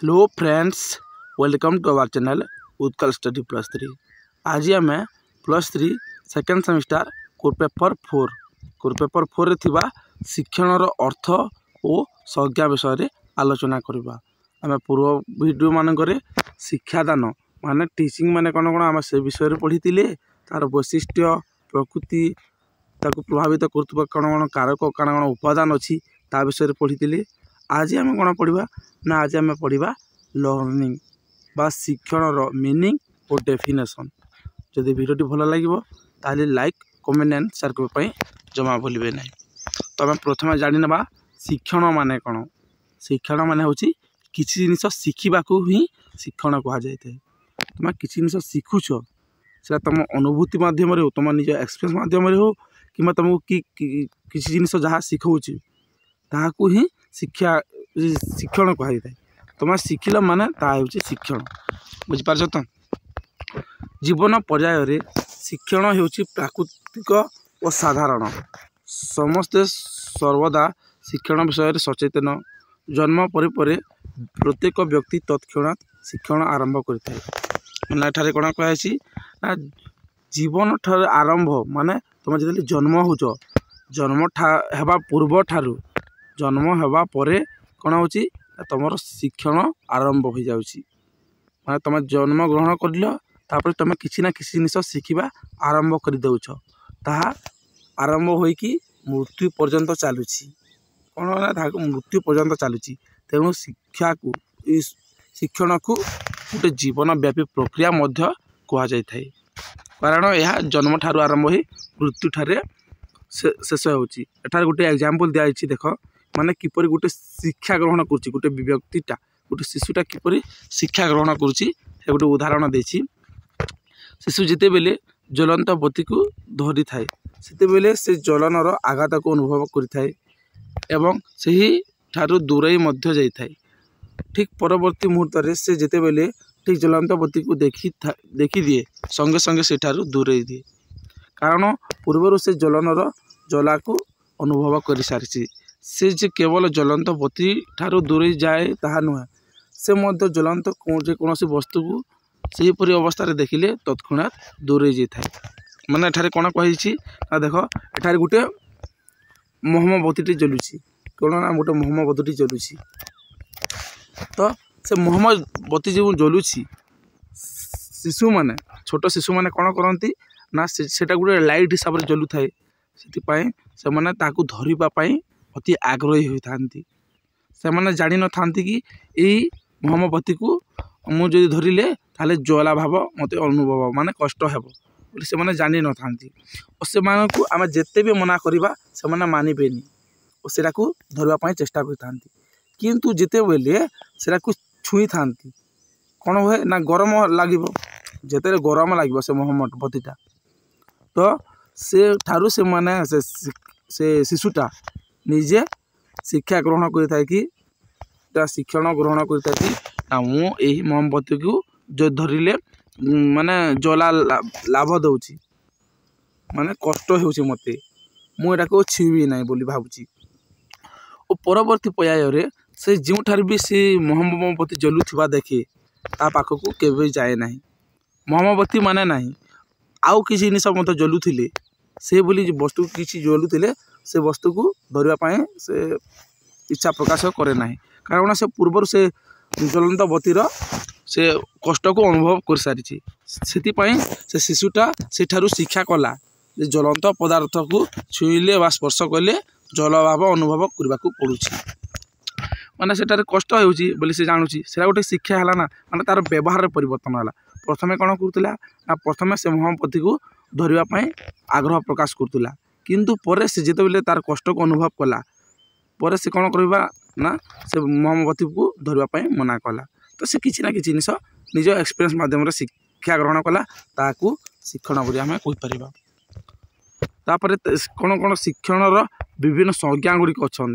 Hello friends, welcome to our channel Utkal study +3। आज आम +3 second semester core paper 4 रे थिबा शिक्षणर अर्थ और संज्ञा विषय आलोचना करबा। आम पूर्व वीडियो मानक शिक्षादान माने टीचिंग माने कौन कौन आम से विषय पढ़ी तार वैशिष्ट्य प्रकृति ताको प्रभावित कर कौन कौन कारक कौन कौन उपादान अच्छी ता विषय पढ़ी। आज आम कौन पढ़ा ना आज आम पढ़ा लर्निंग बा शिक्षण मीनिंग और डेफिनेशन। जदि वीडियो भल लगे ताली लाइक कमेंट एंड शेयर करने जमा भूलिए ना। तो आम प्रथम जाना शिक्षण माने कौन। शिक्षण माने हूँ किसी जिनिस शिखा ही शिक्षण कह जाए। तुम किसी जिनिस शिखुच से तुम अनुभूति मध्यम हो, तुम निज एक्सपीरियंस मध्यम हो कि तुमको किसी जिनिस जहाँ शिखाऊँ ताकू ही शिक्षण कह जाए। तुम शिखिल माने हूँ शिक्षण। बुझिपार तो जीवन पर्याय शिक्षण हो प्राकृतिक और साधारण। समस्ते सर्वदा शिक्षण विषय सचेतन। जन्म पर प्रत्येक व्यक्ति तत्क्षणात शिक्षण आरंभ करें। कौन कहुई ना जीवन ठार आरंभ माने तुम जो जन्म हो जन्म हेबा पूर्व ठारू जन्म हेबा परे कौन हो तुम शिक्षण आरंभ हो जाउची। माने तुम जन्म ग्रहण कर तुम किसी ना किसी जिनिस शिखा आरंभ कर दौच ताहा आरंभ होइकी मृत्यु पर्यंत चलुची। कौन ना मृत्यु पर्यंत चलुची। तेणु शिक्षा को शिक्षण को गोटे जीवन व्यापी प्रक्रिया मध्य कह जाए। कारण यह जन्म ठारू आरंभ हो मृत्यु ठारे शेष होची। एठार गोटे एग्जांपल दिखाई देख माने किपरि गोटे शिक्षा ग्रहण करुच्ची गोटे व्यक्तिटा गोटे शिशुटा किपरि शिक्षा ग्रहण करुच्ची से गोटे उदाहरण देछि। शिशु जिते बेले ज्वलंत बत्ती को धरी थाए सेते बेले से ज्वलनर आघात को अनुभव करिथाए एवं सही ठारू दूरई मध्य जाइथाए। ठीक परवर्ती मुहूर्त रे से जिते बेले ठीक ज्वलंत बत्ती को देखी दिए संगे संगे से ठारू दूरई दिए। कारण पूर्वर से ज्वलनर जला को अनुभव कर सारी से जे केवल ज्वलंत बत्ती ठारू दूरे जाए ताहा नुहे से मध्य ज्वलंत जेकोसी वस्तु को सेहीपरि अवस्था देखिले तत्क्षणात दूरे जाए। माने एठारे कौन कही देख एठारे गोटे मोहम्मबत्ती जलुची कौन ना गोटे मोहम्मबत्ती जलुची। तो से मोहम्मबत्ती जो जलुची शिशु माने छोट शिशु माने कौन करती ना सेटा गोटे लाइट हिसाब से जलु थाए से माने ताकू धरिबा पई अति आग्रही होता से जानी न था कि यही मोहम्मबत्ती को मुझे धरिले ताले ज्वाला भाव मत अनुभव माने कष्ट हेब से माने जानी न था। और से को आम जिते भी मना करवा से मानबेनी और सेटा को धरवाई चेष्टा कर किंतु जिते बेले सेटा को छुई था कौन हुए ना गरम लगे जिते गरम लगे से मोहम्मबत्तीटा तो से ठारू से माने से शिशुटा निजे शिक्षा ग्रहण करें कि शिक्षण ग्रहण करें कि यही मोहम्मबत्ती को जो धरिले माने जला लाभ दौची माने कष्ट होउची मते मुझे को छुई ना बोली भावुची। और परवर्ती पर्याय से जो ठार भी से मोहम्मबत्ती जलुवा देखे ता पाखक केवे जाए ना। मोहम्मबत्ती माने ना आउ किसी जिनिस मत जलुले से बोली वस्तु किसी जलुले से वस्तु को धरवाई से इच्छा प्रकाश करे ना। कारण से पूर्वर से ज्वलंत बत्तीर से कष्ट को अनुभव कर सारी से शिशुटा से ठारू शिक्षा कला ज्वलंत पदार्थ को छुईले बा स्पर्श कले जलभाव अनुभव करने को पड़ुछि। माने सेटारे कष्ट होउछि बोली से जानुछि सेटा गोटे शिक्षा है ना। माने तार व्यवहार परिवर्तन है। प्रथमे कौन करुला ना प्रथमे से मोहम्मबत्ती को धरवाई आग्रह प्रकाश करुला किंतु परे से जिते बेले तार कष्ट को अनुभव कला परे से कौन करवा ना से मोहम्मबत्ती को धरवाई मना कला। तो से किसी ना किसी जिनिस निज एक्सपीरियंस माध्यम शिक्षा ग्रहण कला ताकू शिक्षण बोली आम कहीपर। तापर कौन कौन शिक्षणर विभिन्न संज्ञा गुड़िक अच्छा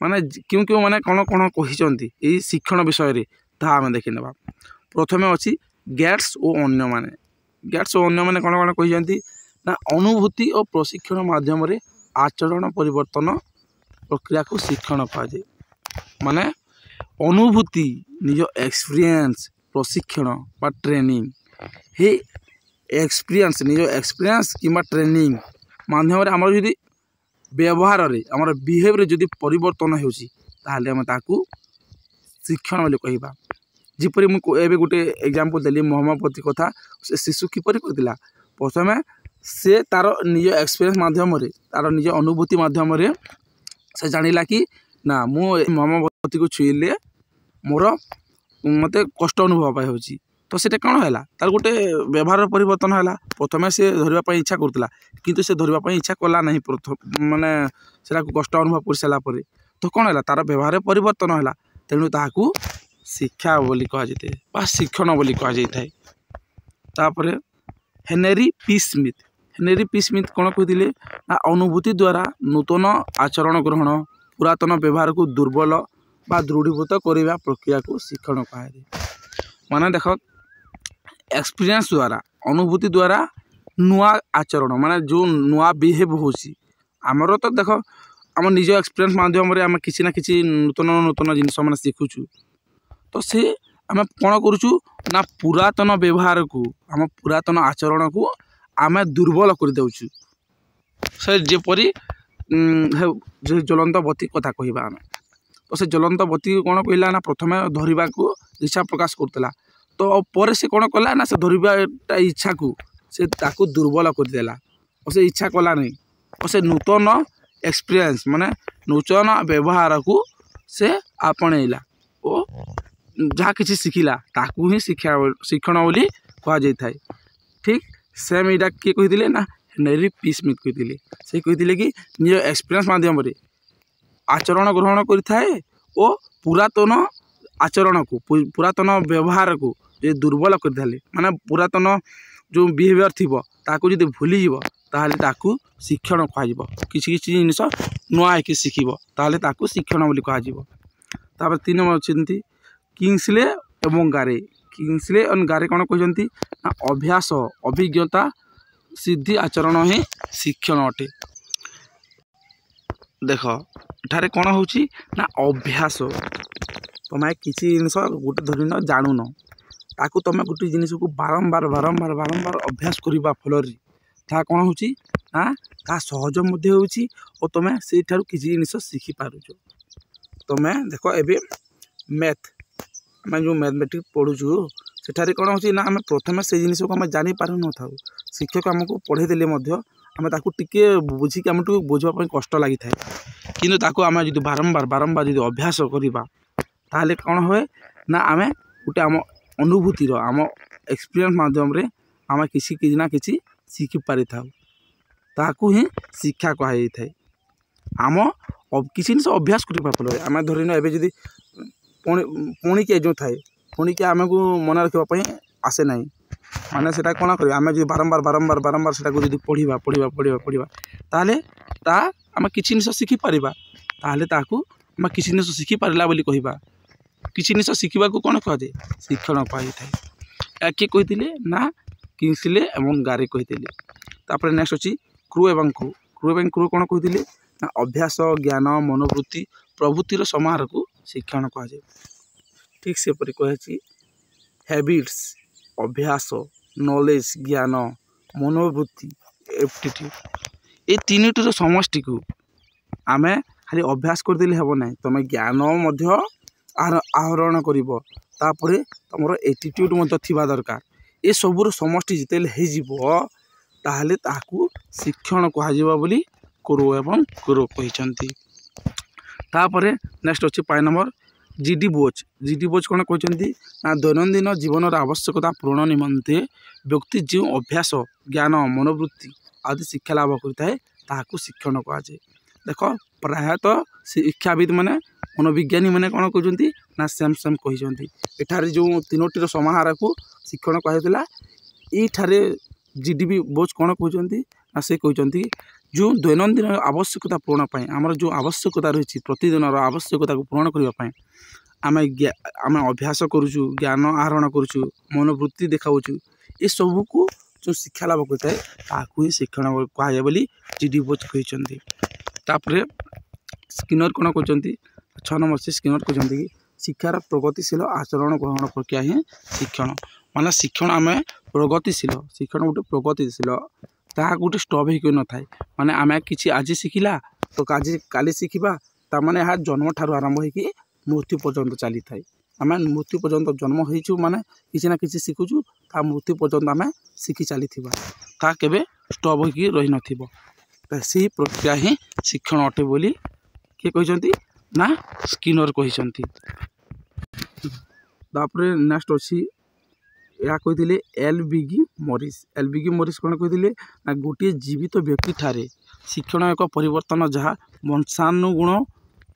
माने क्यों क्यों माने कौन कौन कही शिक्षण विषय ताहा आम देखी ना। प्रथमे अच्छी गेट्स और अन्य माने गेट्स और अन्य माने कौन कौन कही ना अनुभूति और प्रशिक्षण माध्यम आचरण परिवर्तन प्रक्रिया को शिक्षण कह जाए। माने अनुभूति निज एक्सपीरियंस प्रशिक्षण बा ट्रेनिंग हे एक्सपीरियंस निज एक्सपीरियंस कि ट्रेनिंग माध्यम आमर जदि व्यवहार रे आमर बिहेवियर जदि परिवर्तन होउची ताहले हम ताकू शिक्षण बोली कहबा। जिपरि मुझे गोटे एग्जांपल देली मोहम्मदपति कथा से शिशु किपरि करथिला प्रथमे से तार निज एक्सपीरियंस माध्यम रे तार निज अनुभूति माध्यम रे से जानिला कि ना मु मोहम्मदपति को छुईले मोर मते कष्ट अनुभव पाई होची तो सेटा कौन है तार गोटे व्यवहार परिवर्तन है। प्रथमे से धरवा इच्छा करथिला किंतु से धरवा इच्छा कला नहीं प्रथम माने सेटा कष्ट अनुभव कर सारा पर तो कौन है तार व्यवहार परिवर्तन है तेणु ताकू शिक्षा बोली कह जाए बा शिक्षण बोली कह जाए। तापर हेनरी पी स्मिथ कौन कहते ना अनुभूति द्वारा नूतन आचरण ग्रहण पुरातन व्यवहार को दुर्बल बा दृढ़ीभूत करने प्रक्रिया को शिक्षण कहुए। माने देख एक्सपीरियंस द्वारा अनुभूति द्वारा नुआ आचरण माने जो नुआ बिहेव होची आमर तो देख आम निज एक्सपीरियंस माध्यम आम किसी ना किसी नूतन नूतन जिनस मैंने शिखुचु तो से आम कौन करुचु ना पुरातन व्यवहार को आम पुरातन आचरण को आम दुर्बल कर देउछु। से जेपरी ज्वलंत बत्ती कथा कहबा आम तो से ज्वलंत बत्ती को कौन कहला ना प्रथमे धरवा को इच्छा प्रकाश करतला तो पर से कौन कला ना से धरवाटा इच्छा को से ताकू दुर्बल करदेला और से इच्छा कला नहीं और से नूतन एक्सपीरियंस माने नूतन व्यवहार को से आपणेला और जहाँ किसी शिखिला ताकू ही शिक्षण बोली कह जाए। ठीक सेम यहाँ किए कहते ना हेनरी पी स्मिथ कहते से कहते कि निज एक्सपीरियंस माध्यम आचरण ग्रहण करें और पुरातन आचरण को पुरातन व्यवहार को जो दुर्बल कर माने पुरातन जो बिहेवियर थी ताकू जो भूली ताहले ताकू शिक्षण कह किसी जिनिस नुआ है शिखब ताहले ताकू शिक्षण बोली कह। 3 नंबर अच्छी किंग्सले एवं किंग्सले और गारे कौन कहते ना अभ्यास अभिज्ञता सिद्धि आचरण ही शिक्षण अटे। देख एठारे कौन होची ना अभ्यास तुम्हें किसी जिनिस गोटे धरिन जानुन ताकू तुम गोटे जिनिस को बारंबार बारंबार बारंबार अभ्यास करने फल ता कौन होची ना ता सहज मध्य होची और तुम्हें से किसी जिनिस शिखि पारुछ। तुम्हें देख एबे मैथ आम जो मैथमेटिक्स पढ़ुचु सेठारे कौन होची ना आम प्रथमे से जिनिस को आम जानी पारु न था शिक्षक आमको पढ़े देले आम ताकू टिके बुझिक आम बुझापी कष्ट लगी था किंतु ताकू आम जो बारंबार बारंबार जो अभ्यास करवा ताहले कौन हुए ना आम गोटे आम अनुभूतिर आम एक्सपीरियंस माध्यम रे आम किसी ना किसी शिखि पारि था ताकू ही शिक्षा कहुई थाए। आम किसी जिनिस अभ्यास करने फल आम धरिन एवं जदि पुणिके जो थाए पुणिके आमको मन रखापी आसे ना माने सेटा कौन कर आम जो बारंबार बारंबार बारंबार से पढ़ा पढ़ा पढ़ा पढ़ा ताहले ता आम किसी जिनिस शिखि पारिबा ताहले ताकू आम किसी जिनिस शिखि पारिला बोली कहबा किसी जिनिस शिखा को कौन कह जाए शिक्षण कही थाए। किए कहते ना किंग्सले एवं गारे कहते। तापर नेक्स्ट अच्छी क्रू एवं क्रू कौन कहते ना अभ्यास ज्ञान मनोवृत्ति प्रवृत्तिर समाहार को शिक्षण कह जाए। ठीक से परि कहे हैबिट्स अभ्यास नॉलेज ज्ञान मनोवृत्ति एप्टीट्यूड ये 3टी समष्टि को आम खाली अभ्यास करदे हेब ना तुम ज्ञान आहरण कर तुम एटीट्यूड थिबा दरकार ये सबूर समष्टि जिते ताहले ताकू शिक्षण कह बोली कुरु एवं कुरु कहते। तापर नेक्स्ट अच्छे 5 नंबर जीडी बोच कौन कहते ना दैनंदिन जीवन आवश्यकता पूरण निमंते व्यक्ति जो अभ्यास ज्ञान मनोवृत्ति आदि शिक्षा लाभ करता है शिक्षण कह जाए। देख प्रायतः शिक्षाविद मैंने मनोविज्ञानी मैंने कौन कहते ना सेम कहते एठारे जो 3टी समाहार को शिक्षण कहला ये जीडी बोच कौन कहते ना से कहते जो दैनंदिन आवश्यकता पूरण पाई आमर जो आवश्यकता रही प्रतिदिन आवश्यकता को पूरण करने आम अभ्यास करुचु ज्ञान आहरण करुचु मनोवृत्ति देखाऊँ ये सबू को जो शिक्षा लाभ करता है ही शिक्षण कहुए बोली जीडी बोच कहते। तापर स्किनर कौन कहते 6 नंबर से स्किनर कहते कि शिक्षार प्रगतिशील आचरण ग्रहण प्रक्रिया ही शिक्षण माने शिक्षण आम प्रगतिशील शिक्षण गोटे प्रगतिशील ताहा गोटे स्टॉप हो न थाए माने आम कि आज शिखला तो काली शिखा ताने यहाँ जन्म ठार आरंभ हो मृत्यु पर्यंत चली थाए आम मृत्यु पर्यंत जन्म हो माने किसी ना किसी शिखुचु ता मृत्यु पर्यंत आम शिखि चली ता केबे स्टॉप हो रही नही प्रक्रिया ही शिक्षण अटे बोली किए कहते ना स्किनर कहते। तापर नेक्स्ट अच्छी या कही एलबिगी मॉरिस कौन कही ना गोटे जीवित व्यक्ति ठारे शिक्षण एक परिवर्तन जहाँ वंशानुगुण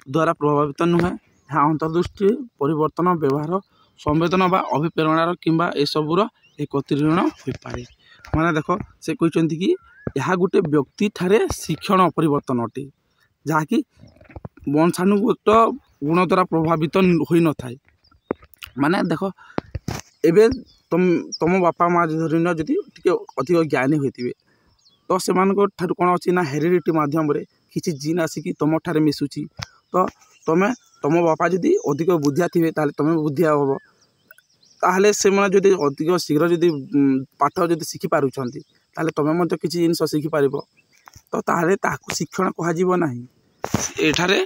द्वारा प्रभावित नुहे यहाँ अंतर्दृष्टि परिवर्तन व्यवहार संवेदना बा अभिप्रेरणार किंबा एसबूर एकत्रीकरण हो पाए माने देख से कहते कि यह गोटे व्यक्ति ठारे शिक्षण परिवर्तन अटे जहाँकि वंशानुगत गुण द्वारा प्रभावित हो न थाए माने देख एबे तुम बापा माँ धरन जदि अधिक ज्ञानी होते तो से कौन अच्छी ना हेरिडिटी मध्यम किसी जीन आसिक तुम ठारे मिसुची तो तुम तुम बापा जदि अधिक बुद्धिया थे तुम बुद्धिया हम ताहले से जदि अधिक शीघ्र जदि पाठ जदि शिखि पारुछंती ताहले तुम किसी जिन शिखिपार तो ताहले ताकू शिक्षण कहना एठारे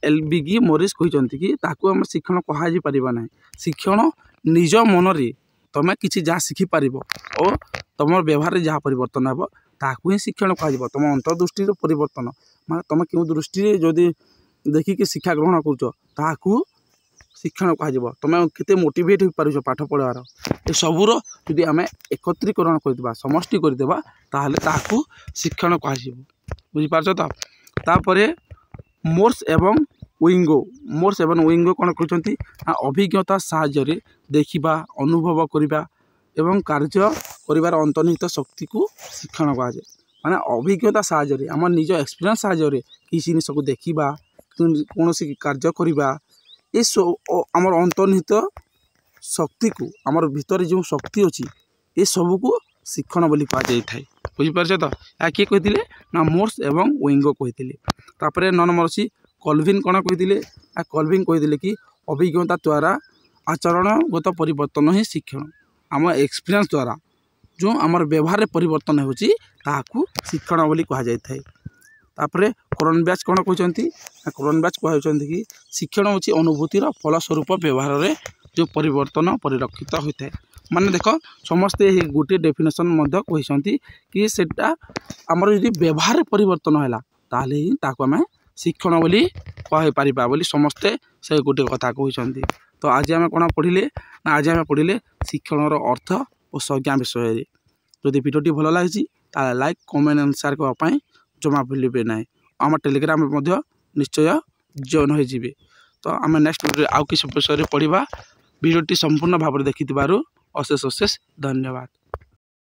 एलबिगी मॉरिस कहते कि ताकू आम शिक्षण कहना शिक्षण निज मन रे तुम किसी जहाँ शिखिपार और तुम व्यवहार जहाँ परिवर्तन हे ताकू ही शिक्षण कह तुम अंतर्दृष्टि परिवर्तन माने तुम क्यों दृष्टि जदि देखिक शिक्षा ग्रहण कर शिक्षण कह तुम केते मोटिवेट हो पार पाठ पढ़ार ये सबूर यदि आम एकत्रीकरण कर समष्टि करदेबा ताहले ताकू शिक्षण कह बुझीपार तो तापर मोर्स एवं विंगो कौन कहते अभिज्ञता साहाय्य देखा अनुभव करने एवं कार्य कर अंतर्निहित शक्ति को शिक्षण कहुए माने अभिज्ञता साहाय्य आम निज एक्सपीरियंस साहाय्य किसी जिनिस को देखा कौन कार्य करवा ये आमर अंतर्निहित शक्ति को आमर भीतर जो शक्ति अच्छी ये सब को शिक्षण बोली कहुए बुझीपार तो या किए कहते ना मोर्स एवं विंगो कहते तापर 9 नंबर अच्छी कल्विन कौन कहते कल्विन कहते कि अभिज्ञता द्वारा आचरणगत परिवर्तन ही शिक्षण आम एक्सपीरियंस द्वारा जो आमर व्यवहार परिवर्तन होची ताकू शिक्षण बोली कहुए तापर क्रॉनबैच कौन कहते क्रॉनबैच कहते कि शिक्षण होची अनुभूतिर फलस्वरूप व्यवहार में जो परिवर्तन परिलक्षित होता है माने देख समस्ते गोटे डेफिनेशन कहते कि सेटा आमर यदि व्यवहार परिवर्तन है ताहले ही ताकू आम शिक्षण बोली कहीपर बोली समस्ते से गोटे कथा कहते। तो आज आम कौन पढ़िले ना आज आम पढ़िले शिक्षण अर्थ और संज्ञा विषय जदि वीडियोटी भल लगी लाइक कमेंट एंड शेयर करने जमा भूलिए ना आम टेलीग्राम निश्चय जॉइन हो तो आम नेक्स्ट वीडियो आउ किसी विषय पढ़ा वीडियोटी संपूर्ण भाव देखि अशेष धन्यवाद।